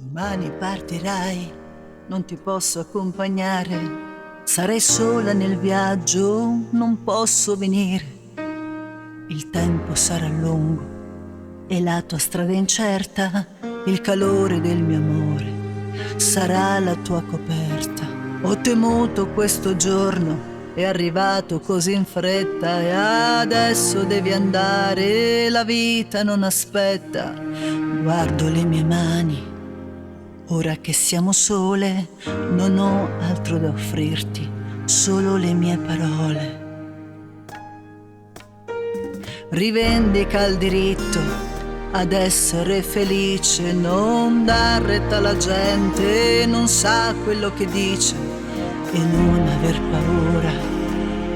Domani partirai, non ti posso accompagnare. Sarei sola nel viaggio, non posso venire. Il tempo sarà lungo e la tua strada incerta, il calore del mio amore sarà la tua coperta. Ho temuto questo giorno, è arrivato così in fretta e adesso devi andare, la vita non aspetta. Guardo le mie mani, ora che siamo sole, non ho altro da offrirti, solo le mie parole. Rivendica il diritto ad essere felice, non dar retta alla gente, non sa quello che dice e non aver paura,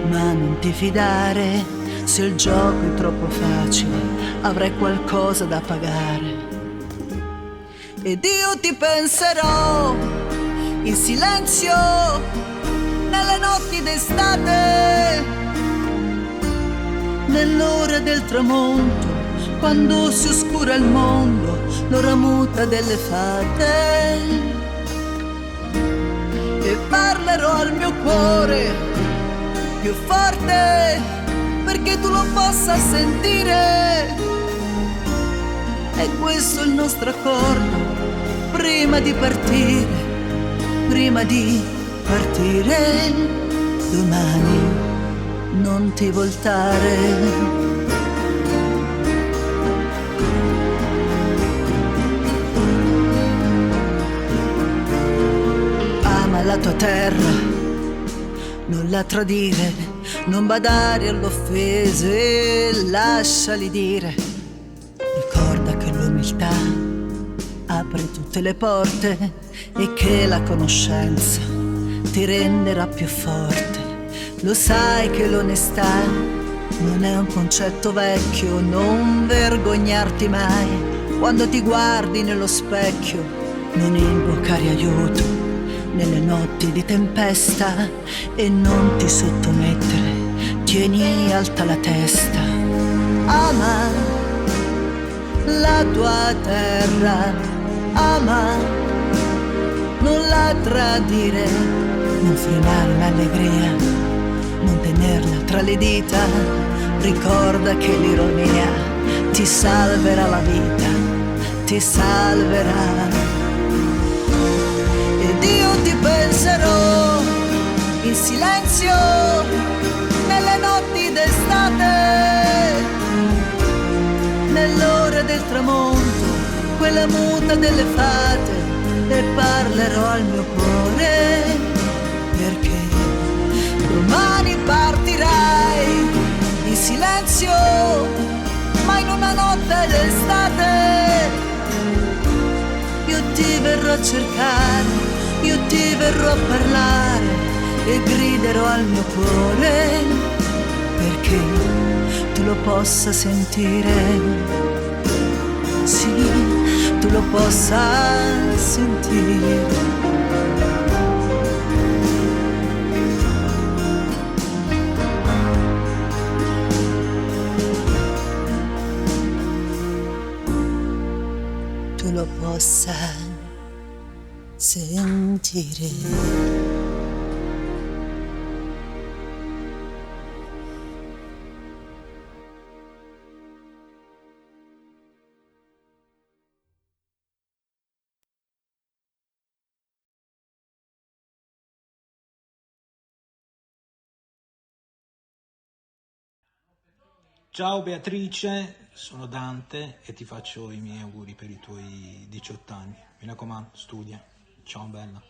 ma non ti fidare, se il gioco è troppo facile avrai qualcosa da pagare. Ed io ti penserò in silenzio nelle notti d'estate, nell'ora del tramonto, quando si oscura il mondo, l'ora muta delle fate. E parlerò al mio cuore più forte perché tu lo possa sentire. E questo è il nostro accordo prima di partire, prima di partire. Domani non ti voltare. Ama la tua terra, non la tradire, non badare alle offese, lasciali dire. Ricorda che l'umiltà apre tutte le porte e che la conoscenza ti renderà più forte. Lo sai che l'onestà non è un concetto vecchio, non vergognarti mai quando ti guardi nello specchio, non invocare aiuto nelle notti di tempesta e non ti sottomettere, tieni alta la testa. Ama la tua terra, ama, non la tradire, non frenare l'allegria, non tenerla tra le dita. Ricorda che l'ironia ti salverà la vita, ti salverà. Ed io ti penserò in silenzio nelle notti d'estate, nell'ora del tramonto, quella muta delle fate, e parlerò al mio cuore perché domani partirai in silenzio, ma in una notte d'estate. Io ti verrò a cercare, io ti verrò a parlare e griderò al mio cuore perché tu lo possa sentire. Sì, tu lo possa sentire. Tu lo possa sentire. Ciao Beatrice, sono Dante e ti faccio i miei auguri per i tuoi 18 anni. Mi raccomando, studia. Ciao bella.